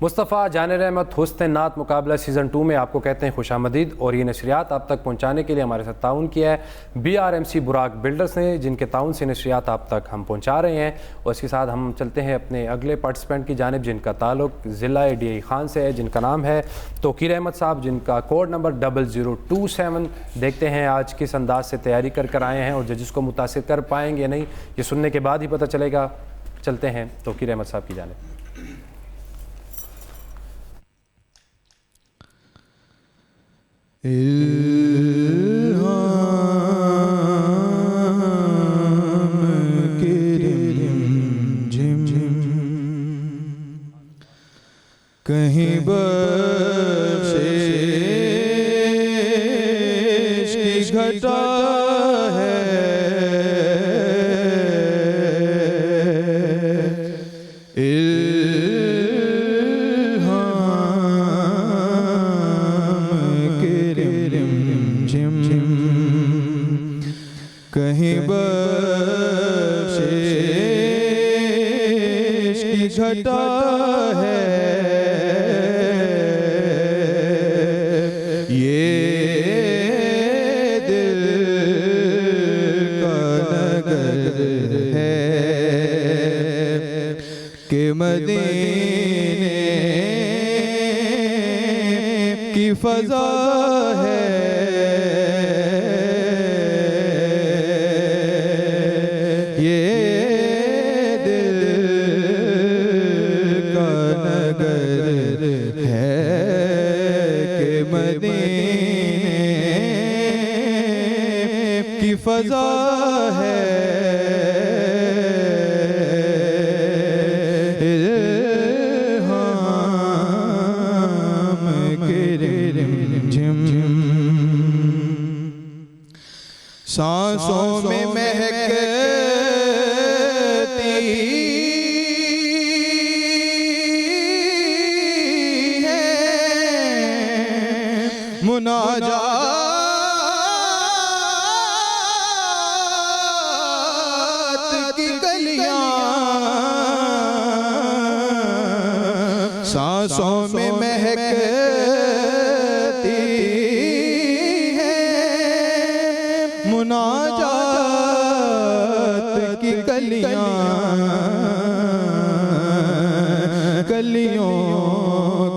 مصطفیٰ جانر احمد حسن نعت مقابلہ سیزن 2 میں آپ کو کہتے ہیں خوش آمدید، اور یہ نشریات آپ تک پہنچانے کے لیے ہمارے ساتھ تعاون کیا ہے BRMC براک بلڈرز نے، جن کے تعاون سے نشریات آپ تک ہم پہنچا رہے ہیں۔ اور اس کے ساتھ ہم چلتے ہیں اپنے اگلے پارٹیسپینٹ کی جانب، جن کا تعلق ضلع DI خان سے ہے، جن کا نام ہے توقیر احمد صاحب، جن کا کوڈ نمبر 0027۔ دیکھتے ہیں آج کس انداز سے تیاری کر آئے ہیں اور ججز کو متاثر کر پائیں گے یا نہیں، یہ سننے کے بعد ہی پتہ چلے گا۔ چلتے ہیں توقیر احمد صاحب کی جانب۔ کہیں بخشش کی گھٹا ہے، کہیں بخشش کی گھٹا ہے، یہ دل کا نگر ہے کہ مدینے کی فضا ہے، فضا ہے، سانسوں میں مہکتی ہے مناجات کی گلیاں، سانسوں میں مہکتی مناجات کی گلیاں، گلیوں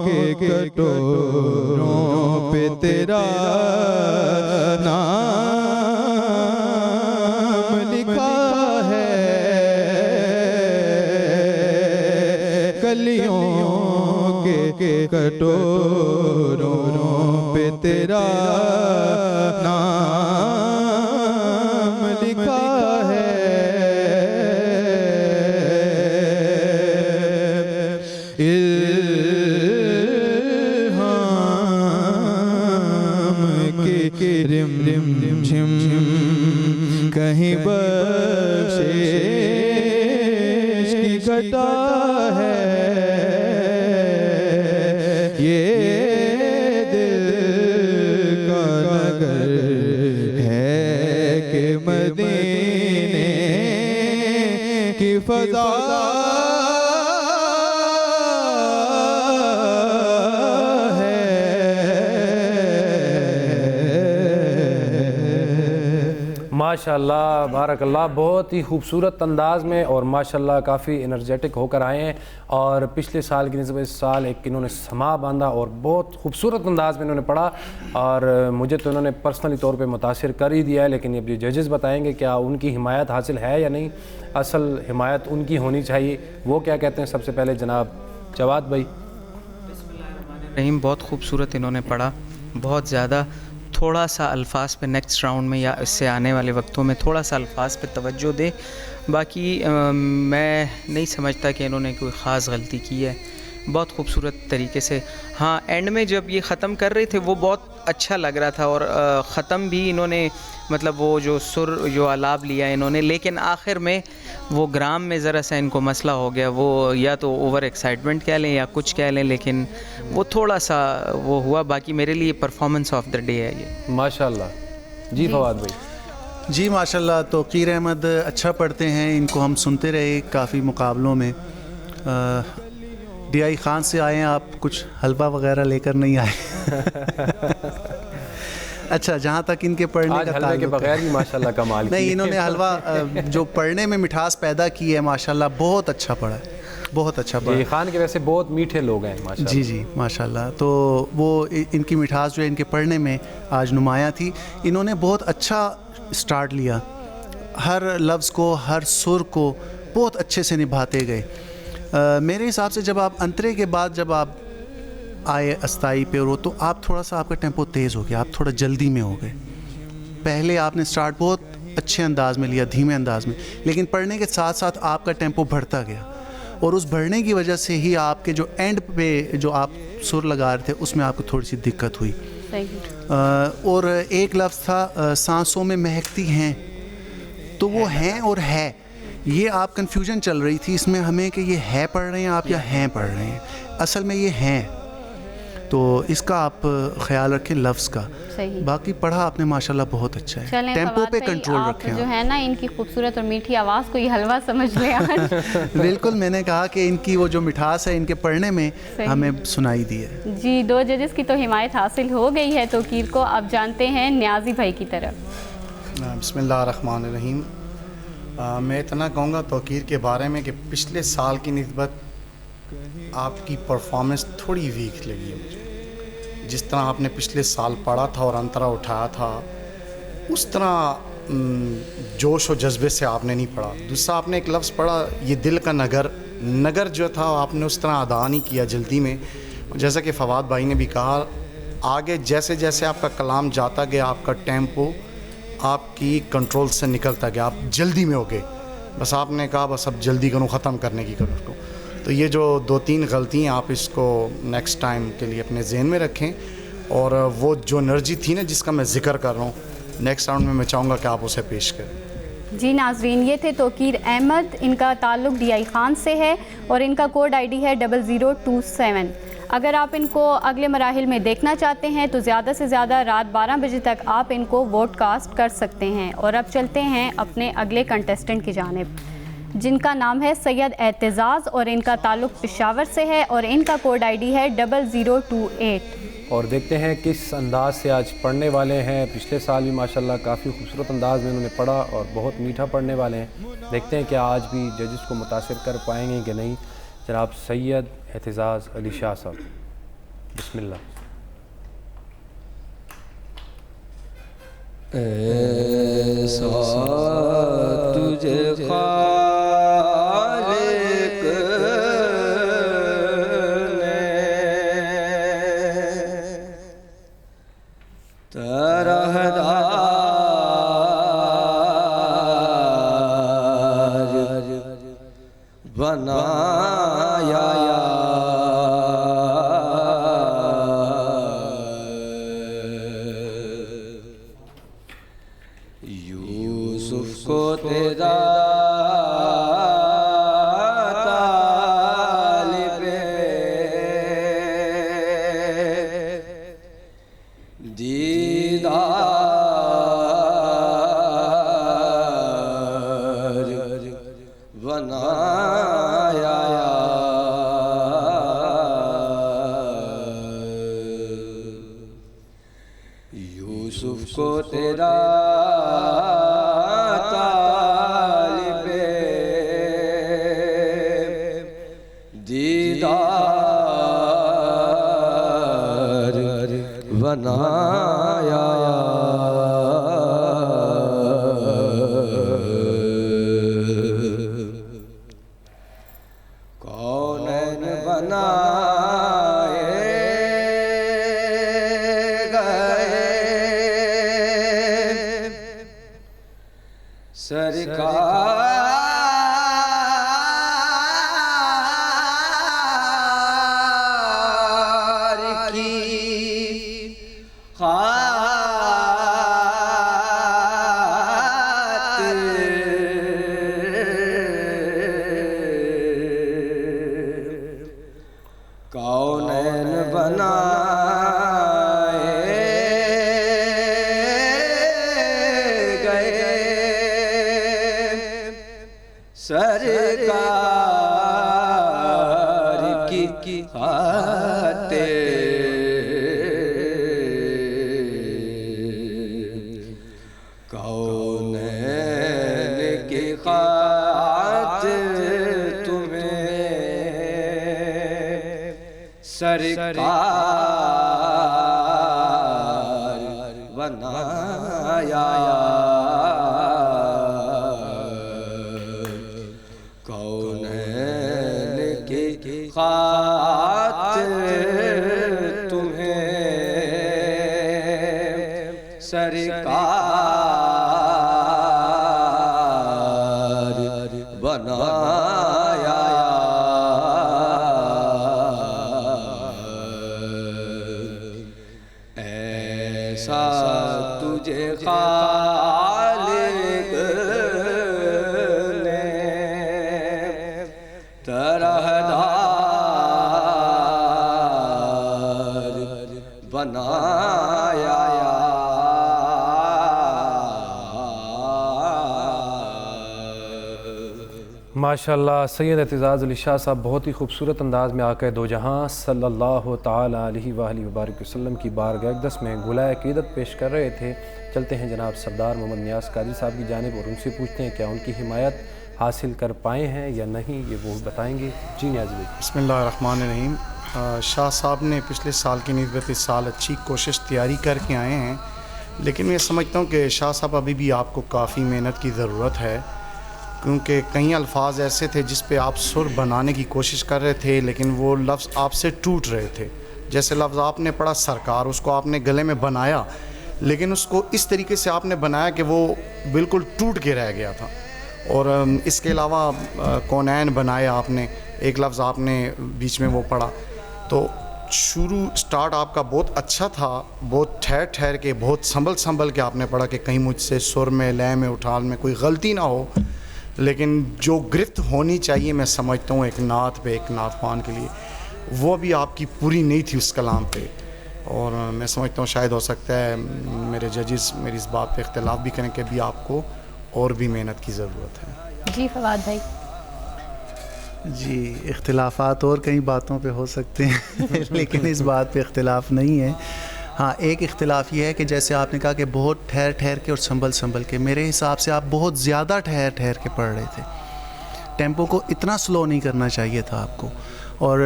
کے کٹوروں پہ تیرا نام لکھا ہے، گلیوں کے کٹوروں پہ تیرا نام لکھا ہے، الہام کی رم رم جھم کہیں بخشش کی گھٹا ہے، یہ دل کا نگر ہے کہ مدینے کی فضا ماشاءاللہ بارک اللہ، بہت ہی خوبصورت انداز میں اور ماشاءاللہ کافی انرجیٹک ہو کر آئے ہیں، اور پچھلے سال کی نسبت اس سال ایک انہوں نے سما باندھا اور بہت خوبصورت انداز میں انہوں نے پڑھا، اور مجھے تو انہوں نے پرسنلی طور پہ متاثر کر ہی دیا ہے، لیکن اب یہ ججز بتائیں گے کیا ان کی حمایت حاصل ہے یا نہیں، اصل حمایت ان کی ہونی چاہیے، وہ کیا کہتے ہیں۔ سب سے پہلے جناب جواد بھائی۔ بسم اللہ الرحمن الرحیم، بہت خوبصورت انہوں نے پڑھا، بہت زیادہ۔ تھوڑا سا الفاظ پہ نیکسٹ راؤنڈ میں یا اس سے آنے والے وقتوں میں تھوڑا سا الفاظ پہ توجہ دے، باقی میں نہیں سمجھتا کہ انہوں نے کوئی خاص غلطی کی ہے، بہت خوبصورت طریقے سے۔ ہاں، اینڈ میں جب یہ ختم کر رہے تھے وہ بہت اچھا لگ رہا تھا، اور ختم بھی انہوں نے مطلب وہ جو سر جو آلاب لیا انہوں نے، لیکن آخر میں وہ گرام میں ذرا سا ان کو مسئلہ ہو گیا، وہ یا تو اوور ایکسائٹمنٹ کہہ لیں یا کچھ کہہ لیں، لیکن وہ تھوڑا سا وہ ہوا۔ باقی میرے لیے پرفارمنس آف دا ڈے ہے یہ، ماشاءاللہ۔ جی فواد بھائی۔ جی ماشاءاللہ، توقیر احمد اچھا پڑھتے ہیں، ان کو ہم سنتے رہے کافی مقابلوں میں، DI خان سے آئے ہیں آپ, کچھ حلوہ وغیرہ لے کر نہیں آئے؟ اچھا, جہاں تک ان کے پڑھنے آج کا حلوے کے تعلق بغیر بھی ماشاءاللہ کمال کی. نہیں, انہوں نے حلوہ جو پڑھنے میں مٹھاس پیدا کی ہے ماشاءاللہ, بہت اچھا پڑھا ہے, بہت اچھا پڑھا. DI خان کے ویسے بہت میٹھے لوگ ہیں ماشاءاللہ. جی جی ماشاءاللہ. تو وہ ان کی مٹھاس جو ہے ان کے پڑھنے میں آج نمایاں تھی. انہوں نے بہت اچھا سٹارٹ لیا, ہر لفظ کو, ہر سر کو بہت اچھے سے نبھاتے گئے. میرے حساب سے جب آپ انترے کے بعد جب آپ آئے استائی پہ, اور تو آپ تھوڑا سا آپ کا ٹیمپو تیز ہو گیا, آپ تھوڑا جلدی میں ہو گئے. پہلے آپ نے سٹارٹ بہت اچھے انداز میں لیا, دھیمے انداز میں, لیکن پڑھنے کے ساتھ ساتھ آپ کا ٹیمپو بڑھتا گیا, اور اس بڑھنے کی وجہ سے ہی آپ کے جو اینڈ پہ جو آپ سر لگا رہے تھے اس میں آپ کو تھوڑی سی دقت ہوئی. اور ایک لفظ تھا سانسوں میں مہکتی ہیں, تو وہ ہیں اور ہے, یہ آپ کنفیوژن چل رہی تھی اس میں ہمیں کہ یہ ہے پڑھ رہے ہیں آپ یا ہیں پڑھ رہے ہیں. اصل میں یہ ہیں, تو اس کا آپ خیال رکھیں لفظ کا. باقی پڑھا آپ نے ماشاءاللہ بہت اچھا ہے, ٹیمپو پہ کنٹرول رکھیں. جو ہے نا ان کی خوبصورت اور میٹھی آواز کو یہ حلوہ سمجھ لیں آج. بالکل, میں نے کہا کہ ان کی وہ جو مٹھاس ہے ان کے پڑھنے میں ہمیں سنائی دی ہے. جی, 2 ججز کی تو حمایت حاصل ہو گئی ہے توقیر کو. اب جانتے ہیں نیازی بھائی کی طرف. بسم اللہ الرحمن الرحیم. میں اتنا کہوں گا توقیر کے بارے میں کہ پچھلے سال کی نسبت آپ کی پرفارمنس تھوڑی ویک لگی ہے مجھے. جس طرح آپ نے پچھلے سال پڑھا تھا اور انترا اٹھایا تھا, اس طرح جوش و جذبے سے آپ نے نہیں پڑھا. دوسرا آپ نے ایک لفظ پڑھا, یہ دل کا نگر جو تھا آپ نے اس طرح ادا نہیں کیا جلدی میں. جیسا کہ فواد بھائی نے بھی کہا, آگے جیسے جیسے آپ کا کلام جاتا گیا آپ کا ٹیمپو آپ کی کنٹرول سے نکلتا گیا, آپ جلدی میں ہو گئے. بس آپ نے کہا بس اب جلدی کروں, ختم کرنے کی کروں اس کو. تو یہ جو 2-3 غلطیاں آپ اس کو نیکسٹ ٹائم کے لیے اپنے ذہن میں رکھیں, اور وہ جو انرجی تھی نا جس کا میں ذکر کر رہا ہوں, نیکسٹ راؤنڈ میں چاہوں گا کہ آپ اسے پیش کریں. جی ناظرین, یہ تھے توقیر احمد. ان کا تعلق DI خان سے ہے اور ان کا کوڈ ID ہے 0027. اگر آپ ان کو اگلے مراحل میں دیکھنا چاہتے ہیں تو زیادہ سے زیادہ رات 12 بجے تک آپ ان کو ووٹ کاسٹ کر سکتے ہیں. اور اب چلتے ہیں اپنے اگلے کنٹیسٹنٹ کی جانب, جن کا نام ہے سید اعتزاز, اور ان کا تعلق پشاور سے ہے, اور ان کا کوڈ ID ہے 0028. اور دیکھتے ہیں کس انداز سے آج پڑھنے والے ہیں. پچھلے سال بھی ماشاءاللہ کافی خوبصورت انداز میں انہوں نے پڑھا اور بہت میٹھا پڑھنے والے ہیں. دیکھتے ہیں کہ آج بھی ججز کو متاثر کر پائیں گے کہ نہیں. جناب سید اعتزاز علی شاہ صاحب, بسم اللہ. ایسا تجھے خالق نے طرحدار بنایا, یوسف کو تیرا طالب دیدار بنایا, یوسف کو تیرا طالب دیدار بنایا, کونین بنائے گئے سرکار کی خاطر کونین بنائے گئے سرکار کی سرکار بنایا کونین کی خاطر تمہیں سرکار بنایا ایسا تجھے خالق نے طرحدار بنایا ماشاءاللہ سید اعتزاز علی شاہ صاحب بہت ہی خوبصورت انداز میں آقا دو جہاں صلی اللہ تعالی علیہ وآلہ وبارک وسلم کی بارگاہ اقدس میں گلائے عقیدت پیش کر رہے تھے. چلتے ہیں جناب سردار محمد نیاز قادری صاحب کی جانب اور ان سے پوچھتے ہیں کیا ان کی حمایت حاصل کر پائے ہیں یا نہیں, یہ وہ بتائیں گے. جی نیاز بھائی. بسم اللہ الرحمن الرحیم. شاہ صاحب نے پچھلے سال کی نسبت اس سال اچھی کوشش تیاری کر کے آئے ہیں, لیکن میں سمجھتا ہوں کہ شاہ صاحب ابھی بھی آپ کو کافی محنت کی ضرورت ہے, کیونکہ کئی الفاظ ایسے تھے جس پہ آپ سر بنانے کی کوشش کر رہے تھے لیکن وہ لفظ آپ سے ٹوٹ رہے تھے. جیسے لفظ آپ نے پڑھا سرکار, اس کو آپ نے گلے میں بنایا لیکن اس کو اس طریقے سے آپ نے بنایا کہ وہ بالکل ٹوٹ کے رہ گیا تھا. اور اس کے علاوہ کونین بنایا آپ نے, ایک لفظ آپ نے بیچ میں وہ پڑھا. تو سٹارٹ آپ کا بہت اچھا تھا, بہت ٹھہر کے بہت سنبھل کے آپ نے پڑھا کہ کہیں مجھ سے سر میں لے میں اٹھال میں کوئی غلطی نہ ہو, لیکن جو گرفت ہونی چاہیے میں سمجھتا ہوں ایک نعت پہ, ایک نعت خوان کے لیے, وہ بھی آپ کی پوری نہیں تھی اس کلام پہ. اور میں سمجھتا ہوں شاید ہو سکتا ہے میرے ججز میری اس بات پہ اختلاف بھی کریں کہ ابھی آپ کو اور بھی محنت کی ضرورت ہے. جی فواد بھائی. جی اختلافات اور کئی باتوں پہ ہو سکتے ہیں لیکن اس بات پہ اختلاف نہیں ہے. ہاں ایک اختلاف یہ ہے کہ جیسے آپ نے کہا کہ بہت ٹھہر کے اور سنبھل کے, میرے حساب سے آپ بہت زیادہ ٹھہر کے پڑھ رہے تھے. ٹیمپو کو اتنا سلو نہیں کرنا چاہیے تھا آپ کو, اور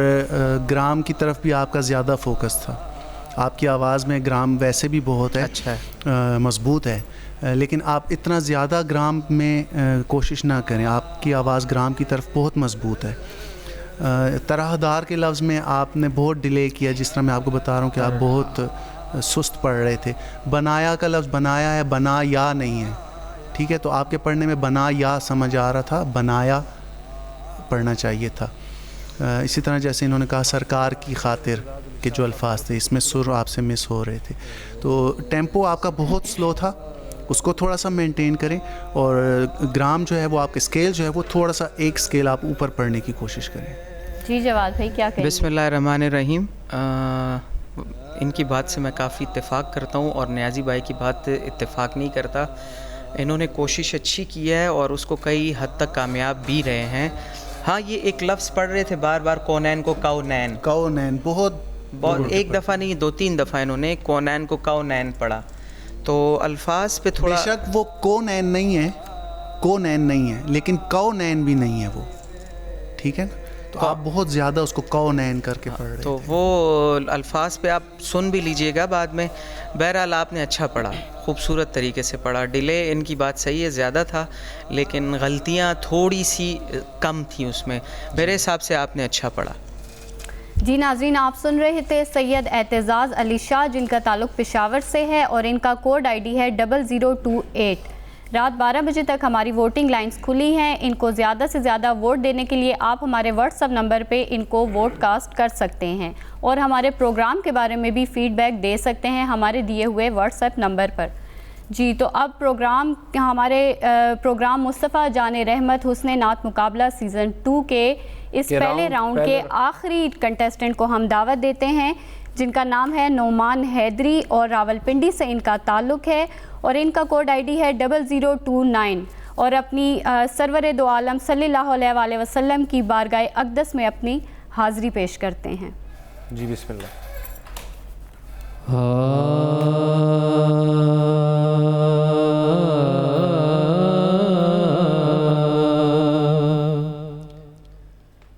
گرام کی طرف بھی آپ کا زیادہ فوکس تھا. آپ کی آواز میں گرام ویسے بھی بہت ہے, اچھا ہے, مضبوط ہے, لیکن آپ اتنا زیادہ گرام میں کوشش نہ کریں. آپ کی آواز گرام کی طرف بہت مضبوط ہے. طرحدار کے لفظ میں آپ نے بہت ڈیلے کیا, جس طرح میں آپ کو بتا رہا ہوں کہ آپ بہت سست پڑھ رہے تھے. بنایا کا لفظ بنایا ہے, بنا یا نہیں ہے, ٹھیک ہے, تو آپ کے پڑھنے میں بنا یا سمجھ آ رہا تھا, بنایا پڑھنا چاہیے تھا. اسی طرح جیسے انہوں نے کہا سرکار کی خاطر کے جو الفاظ تھے اس میں سر آپ سے مس ہو رہے تھے. تو ٹیمپو آپ کا بہت سلو تھا, اس کو تھوڑا سا مینٹین کریں, اور گرام جو ہے وہ آپ کا اسکیل جو ہے وہ تھوڑا سا ایک اسکیل آپ اوپر پڑھنے کی کوشش کریں. جی جواد بھائی کیا کہیں؟ بسم اللہ الرحمن الرحیم. ان کی بات سے میں کافی اتفاق کرتا ہوں اور نیازی بھائی کی بات اتفاق نہیں کرتا. انہوں نے کوشش اچھی کی ہے اور اس کو کئی حد تک کامیاب بھی رہے ہیں. ہاں یہ ایک لفظ پڑھ رہے تھے بار بار, کونین کو کونین بہت ایک دفعہ نہیں 2-3 دفعہ انہوں نے کونین کو کونین پڑھا, تو الفاظ پہ تھوڑا, بے شک وہ کونین نہیں ہے لیکن کونین بھی نہیں ہے وہ, ٹھیک ہے نا. تو آپ بہت زیادہ اس کو کونین کر کے پڑھ رہے تو تھے. وہ الفاظ پہ آپ سن بھی لیجئے گا بعد میں. بہرحال آپ نے اچھا پڑھا, خوبصورت طریقے سے پڑھا. ڈیلے ان کی بات صحیح ہے زیادہ تھا, لیکن غلطیاں تھوڑی سی کم تھیں اس میں. میرے حساب سے آپ نے اچھا پڑھا. جی ناظرین آپ سن رہے تھے سید اعتزاز علی شاہ جن کا تعلق پشاور سے ہے اور ان کا کوڈ آئی ڈی ہے 0028. رات 12 بجے تک ہماری ووٹنگ لائنز کھلی ہیں. ان کو زیادہ سے زیادہ ووٹ دینے کے لیے آپ ہمارے واٹس ایپ نمبر پہ ان کو ووٹ کاسٹ کر سکتے ہیں اور ہمارے پروگرام کے بارے میں بھی فیڈ بیک دے سکتے ہیں ہمارے دیے ہوئے واٹس ایپ نمبر پر. جی تو اب ہمارے پروگرام مصطفیٰ جان رحمت حسن نعت مقابلہ سیزن 2 کے اس پہلے راؤنڈ کے آخری کنٹیسٹنٹ کو ہم دعوت دیتے ہیں جن کا نام ہے نعمان حیدری اور راولپنڈی سے ان کا تعلق ہے اور ان کا کوڈ آئی ڈی ہے 0029 اور اپنی سرور دو عالم صلی اللہ علیہ وآلہ وسلم کی بارگاہ اقدس میں اپنی حاضری پیش کرتے ہیں. جی بسم اللہ.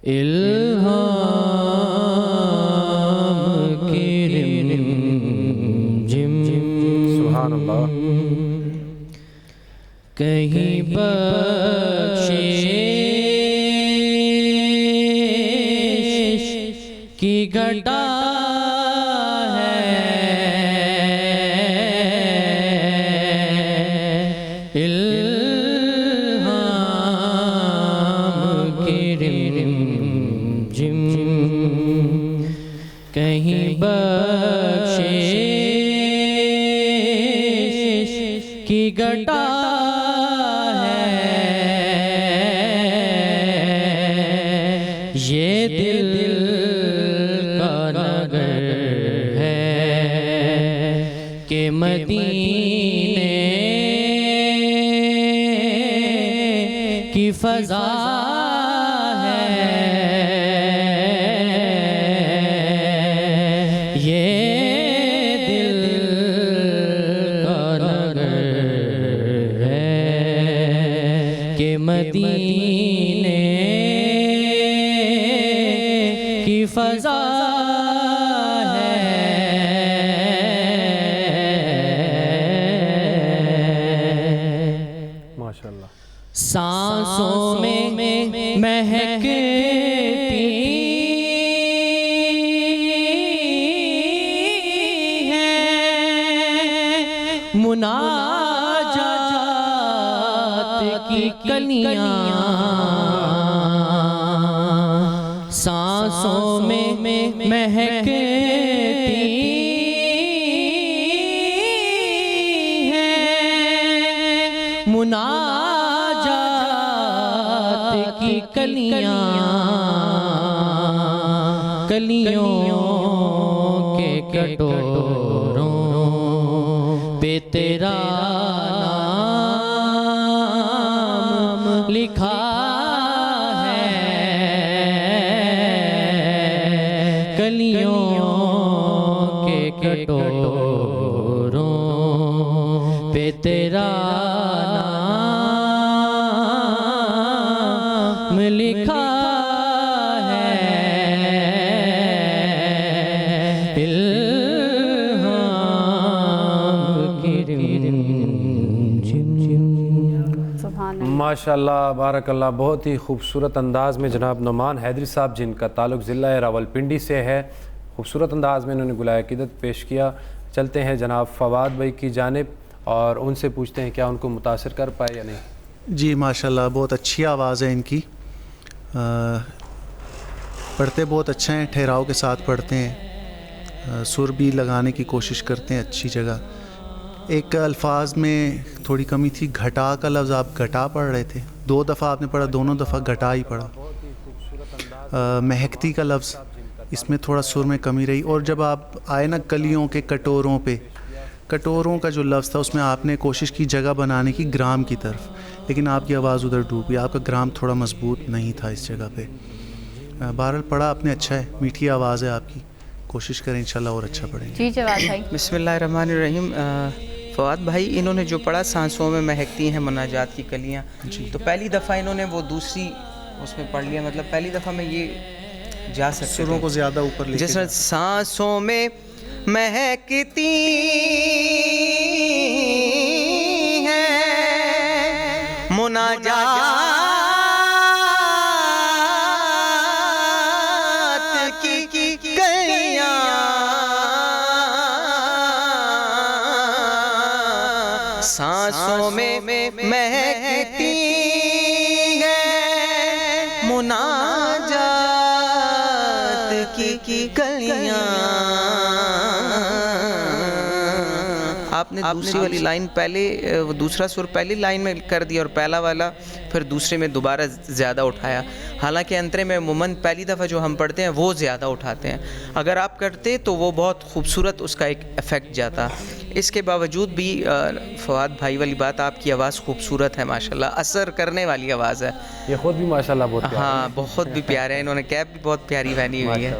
الہام سبحان اللہ. کہیں بخشش کی گھٹا ہے الہام کی رمجم کہیں بخشش کی گھٹا یہ دل کا نگر ہے کہ مدینے کی فضا ہے یہ دل کا نگر ہے کہ مدینے کی فضا ہے ماشاءاللہ. سانسوں میں مہکتی ہے مناجات کی کلیاں سانسوں میں مہکتی ہے مناجات کی کلیاں کلیوں کے کٹوروں پہ تیرا نام لکھا ہے کلیوں کے کٹوروں پہ تیرا نام لکھا ہے الہام کی رمجم. سبحان اللہ. ماشاءاللہ بارک اللہ. بہت ہی خوبصورت انداز میں جناب نعمان حیدری صاحب جن کا تعلق ضلع راولپنڈی سے ہے خوبصورت انداز میں انہوں نے گلائے عقیدت پیش کیا. چلتے ہیں جناب فواد بھائی کی جانب اور ان سے پوچھتے ہیں کیا ان کو متاثر کر پائے یا نہیں. جی ماشاءاللہ بہت اچھی آواز ہے ان کی. پڑھتے بہت اچھا ہیں, ٹھہراؤ کے ساتھ پڑھتے ہیں, سر بھی لگانے کی کوشش کرتے ہیں اچھی جگہ. ایک الفاظ میں تھوڑی کمی تھی, گھٹا کا لفظ آپ گھٹا پڑھ رہے تھے, 2 دفعہ آپ نے پڑھا, دونوں دفعہ گھٹا ہی پڑھا. مہکتی کا لفظ اس میں تھوڑا سر میں کمی رہی. اور جب آپ آئے نا کلیوں کے کٹوروں پہ, کٹوروں کا جو لفظ تھا اس میں آپ نے کوشش کی جگہ بنانے کی گرام کی طرف, لیکن آپ کی آواز ادھر ڈوب گئی, آپ کا گرام تھوڑا مضبوط نہیں تھا اس جگہ پہ. بہرحال پڑھا آپ نے اچھا ہے, میٹھی آواز ہے آپ کی, کوشش کریں انشاءاللہ اور اچھا پڑھیں. جی جواد بھائی. بسم اللہ الرحمن الرحیم. فواد بھائی انہوں نے جو پڑھا سانسوں میں مہکتی ہیں مناجات کی کلیاں, تو پہلی دفعہ انہوں نے وہ دوسری اس میں پڑھ لیا, مطلب پہلی دفعہ میں یہ جا سکتے سروں کو زیادہ اوپر لے کے جیسے سانسوں میں مہکتی ہیں مناجات کی کلیاں سانسوں میں مہکتی ہیں مناجات کی کلیاں. آپ نے دوسری والی لائن پہلے, وہ دوسرا سر پہلی لائن میں کر دیا اور پہلا والا پھر دوسرے میں دوبارہ زیادہ اٹھایا, حالانکہ انترے میں عموماً پہلی دفعہ جو ہم پڑھتے ہیں وہ زیادہ اٹھاتے ہیں. اگر آپ کرتے تو وہ بہت خوبصورت اس کا ایک ایفیکٹ جاتا. اس کے باوجود بھی فواد بھائی والی بات, آپ کی آواز خوبصورت ہے ماشاءاللہ, اثر کرنے والی آواز ہے. یہ خود بھی ماشاءاللہ بہت پیارا ہے. ہاں بہت بھی پیارے ہیں, انہوں نے کیپ بھی بہت پیاری پہنی ہوئی ہے,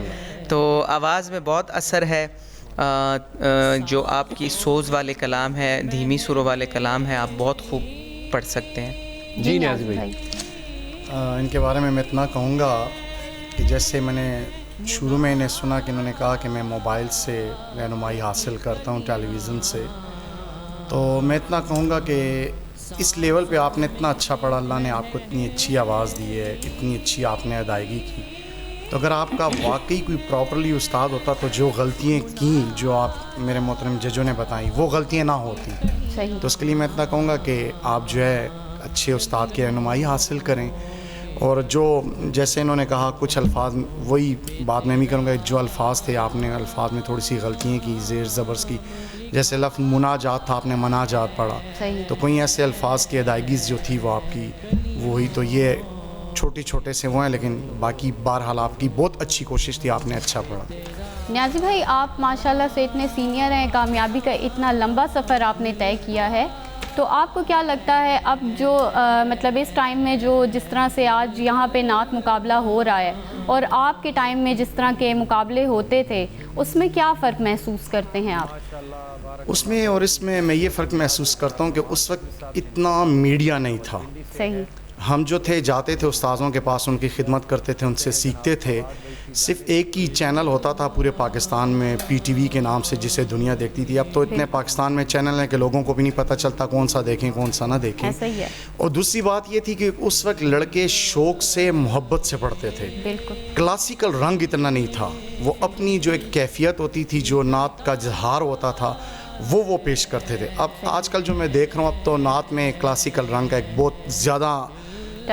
تو آواز میں بہت اثر ہے. جو آپ کی سوز والے کلام ہے, دھیمی سروں والے کلام ہے, آپ بہت خوب پڑھ سکتے ہیں. جی نیازی بھائی. ان کے بارے میں اتنا کہوں گا کہ جیسے میں نے شروع میں انہیں سنا کہ انہوں نے کہا کہ میں موبائل سے رہنمائی حاصل کرتا ہوں, ٹیلی ویژن سے, تو میں اتنا کہوں گا کہ اس لیول پہ آپ نے اتنا اچھا پڑھا, اللہ نے آپ کو اتنی اچھی آواز دی ہے, اتنی اچھی آپ نے ادائیگی کی, تو اگر آپ کا واقعی کوئی پراپرلی استاد ہوتا تو جو غلطیاں کیں جو آپ میرے محترم ججوں نے بتائیں وہ غلطیاں نہ ہوتی. صحیح. تو اس کے لیے میں اتنا کہوں گا کہ آپ جو ہے اچھے استاد کی رہنمائی حاصل کریں, اور جو جیسے انہوں نے کہا کچھ الفاظ, وہی بات میں بھی کروں گا, جو الفاظ تھے آپ نے الفاظ میں تھوڑی سی غلطیاں کی, زیر زبرس کی, جیسے لفظ مناجات تھا آپ نے مناجات پڑھا, تو کوئی ایسے الفاظ کی ادائیگی جو تھی وہ آپ کی وہی, تو یہ چھوٹے چھوٹے سے وہ ہیں, لیکن باقی بہرحال آپ کی بہت اچھی کوشش تھی, آپ نے اچھا پڑھا. نیازی بھائی آپ ماشاءاللہ سے اتنے سینئر ہیں, کامیابی کا اتنا لمبا سفر آپ نے طے کیا ہے, تو آپ کو کیا لگتا ہے اب جو مطلب اس ٹائم میں جو جس طرح سے آج یہاں پہ نعت مقابلہ ہو رہا ہے اور آپ کے ٹائم میں جس طرح کے مقابلے ہوتے تھے, اس میں کیا فرق محسوس کرتے ہیں آپ؟ اس میں اور اس میں یہ فرق محسوس کرتا ہوں کہ اس وقت اتنا میڈیا نہیں تھا. صحیح. ہم جو تھے جاتے تھے استاذوں کے پاس, ان کی خدمت کرتے تھے, ان سے سیکھتے تھے. صرف ایک ہی چینل ہوتا تھا پورے پاکستان میں, پی ٹی وی کے نام سے, جسے دنیا دیکھتی تھی. اب تو اتنے پاکستان میں چینل ہیں کہ لوگوں کو بھی نہیں پتہ چلتا کون سا دیکھیں کون سا نہ دیکھیں. ایسا ہی ہے. اور دوسری بات یہ تھی کہ اس وقت لڑکے شوق سے محبت سے پڑھتے تھے. بالکل. کلاسیکل رنگ اتنا نہیں تھا, وہ اپنی جو ایک کیفیت ہوتی تھی, جو نعت کا اظہار ہوتا تھا وہ پیش کرتے تھے. اب آج کل جو میں دیکھ رہا ہوں, اب تو نعت میں کلاسیکل رنگ کا ایک بہت زیادہ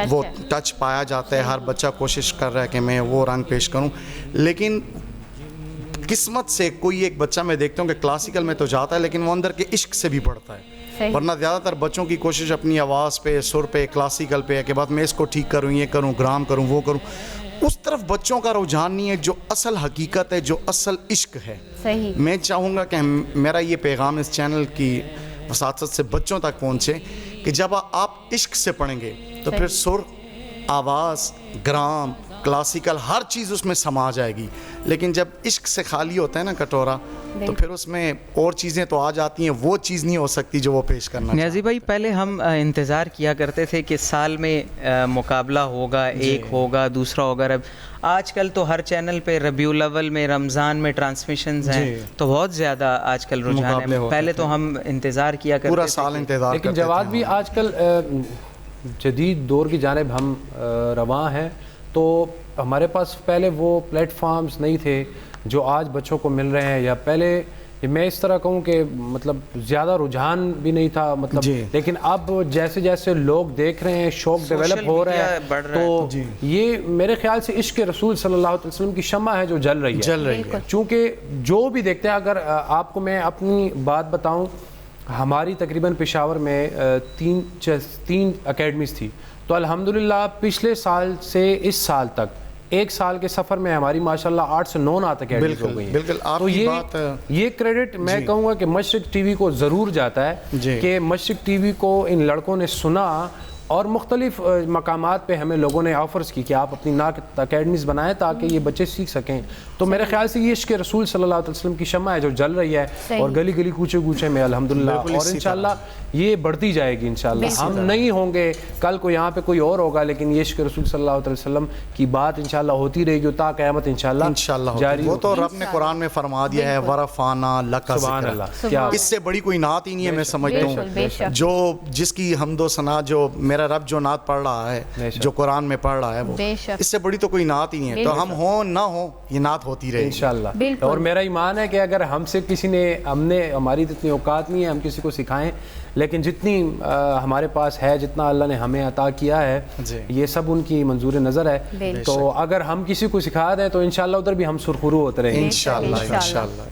وہ ٹچ پایا جاتا ہے. ہر بچہ کوشش کر رہا ہے کہ میں وہ رنگ پیش کروں, لیکن قسمت سے کوئی ایک بچہ میں دیکھتا ہوں کہ کلاسیکل میں تو جاتا ہے لیکن وہ اندر کے عشق سے بھی پڑھتا ہے. ورنہ زیادہ تر بچوں کی کوشش اپنی آواز پہ, سر پہ, کلاسیکل پہ ہے کہ بعد میں اس کو ٹھیک کروں, یہ کروں, گرام کروں, وہ کروں. اس طرف بچوں کا رجحان نہیں ہے جو اصل حقیقت ہے, جو اصل عشق ہے. صحیح. میں چاہوں گا کہ میرا یہ پیغام اس چینل کی وساطت سے بچوں تک پہنچے کہ جب آپ عشق سے پڑھیں گے تو پھر سر, آواز, گرام, کلاسیکل ہر چیز اس میں سما جائے گی. لیکن جب عشق سے خالی ہوتا ہے نا کٹورا, تو پھر اس میں اور چیزیں تو آ جاتی ہیں, وہ چیز نہیں ہو سکتی جو وہ پیش کرنا. نیازی بھائی پہلے ہم انتظار کیا کرتے تھے کہ سال میں مقابلہ ہوگا, ایک ہوگا, دوسرا ہوگا. آج کل تو ہر چینل پہ ربیع الاول میں, رمضان میں ٹرانسمیشنز ہیں, تو بہت زیادہ آج کل رجحان ہے. پہلے تو ہم انتظار کیا کرتے تھے, پورا سال انتظار کرتے تھے. لیکن جواد بھی آج کل جدید دور کی جانب ہم رواں ہیں, تو ہمارے پاس پہلے وہ پلیٹ فارمز نہیں تھے جو آج بچوں کو مل رہے ہیں, یا پہلے میں اس طرح کہوں کہ مطلب زیادہ رجحان بھی نہیں تھا مطلب, لیکن اب جیسے جیسے لوگ دیکھ رہے ہیں, شوق ڈیولپ ہو رہا ہے, تو یہ میرے خیال سے عشق رسول صلی اللہ علیہ وسلم کی شمع ہے جو جل رہی ہے. چونکہ جو بھی دیکھتے ہیں, اگر آپ کو میں اپنی بات بتاؤں, ہماری تقریباً پشاور میں 3 اکیڈمیز تھی, تو الحمدللہ پچھلے سال سے اس سال تک ایک سال کے سفر میں ہماری ماشاءاللہ 8 سے 9 نعت اکیڈمیز ہو گئی ہیں. بالکل. تو یہ کریڈٹ میں کہوں گا کہ مشرق ٹی وی کو ضرور جاتا ہے کہ مشرق ٹی وی کو ان لڑکوں نے سنا, اور مختلف مقامات پہ ہمیں لوگوں نے آفرز کی کہ آپ اپنی نعت اکیڈمیز بنائیں تاکہ یہ بچے سیکھ سکیں. تو میرے خیال سے یہ عشق رسول صلی اللہ علیہ وسلم کی شمع ہے جو جل رہی ہے, اور گلی گلی کوچے کوچے میں الحمدللہ, اور انشاءاللہ یہ بڑھتی جائے گی انشاءاللہ. ہم نہیں ہوں گے کل کو یہاں پہ کوئی اور ہوگا, لیکن یہ عشق رسول صلی اللہ علیہ وسلم کی بات انشاءاللہ ہوتی رہے گی تا قیامت انشاءاللہ جاری. وہ تو رب نے قرآن میں فرما دیا ہے, ورفعنا لک ذکرک. اس سے بڑی کوئی نعت ہی نہیں ہے میں سمجھتا ہوں, جو جس کی حمد و ثنا, جو میرا رب جو نعت پڑھ رہا ہے, جو قرآن میں پڑھ رہا ہے, وہ اس سے بڑی تو کوئی نعت ہی نہیں ہے. تو ہم ہوں نہ ہوں, یہ نعت ہوتی رہے انشاءاللہ. اور میرا ایمان ہے کہ اگر ہم سے کسی نے, ہماری اتنی اوقات نہیں ہے ہم کسی کو سکھائیں, لیکن جتنی ہمارے پاس ہے, جتنا اللہ نے ہمیں عطا کیا ہے, یہ سب ان کی منظور نظر ہے. تو اگر ہم کسی کو سکھا دیں تو انشاءاللہ ادھر بھی ہم سرخرو ہوتے رہیں انشاءاللہ.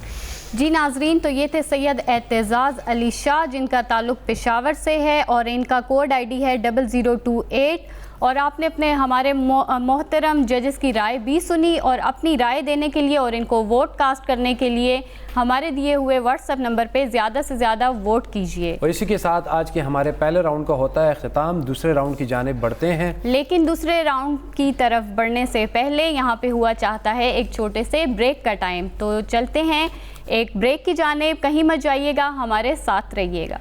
جی ناظرین, تو یہ تھے سید اعتزاز علی شاہ جن کا تعلق پشاور سے ہے, اور ان کا کوڈ آئی ڈی ہے 0028. اور آپ نے اپنے ہمارے محترم ججز کی رائے بھی سنی, اور اپنی رائے دینے کے لیے اور ان کو ووٹ کاسٹ کرنے کے لیے ہمارے دیے ہوئے واٹس ایپ نمبر پہ زیادہ سے زیادہ ووٹ کیجئے. اور اسی کے ساتھ آج کے ہمارے پہلے راؤنڈ کا ہوتا ہے اختتام. دوسرے راؤنڈ کی جانب بڑھتے ہیں, لیکن دوسرے راؤنڈ کی طرف بڑھنے سے پہلے یہاں پہ ہوا چاہتا ہے ایک چھوٹے سے بریک کا ٹائم. تو چلتے ہیں ایک بریک کی جانب, کہیں مت جائیے گا, ہمارے ساتھ رہیے گا.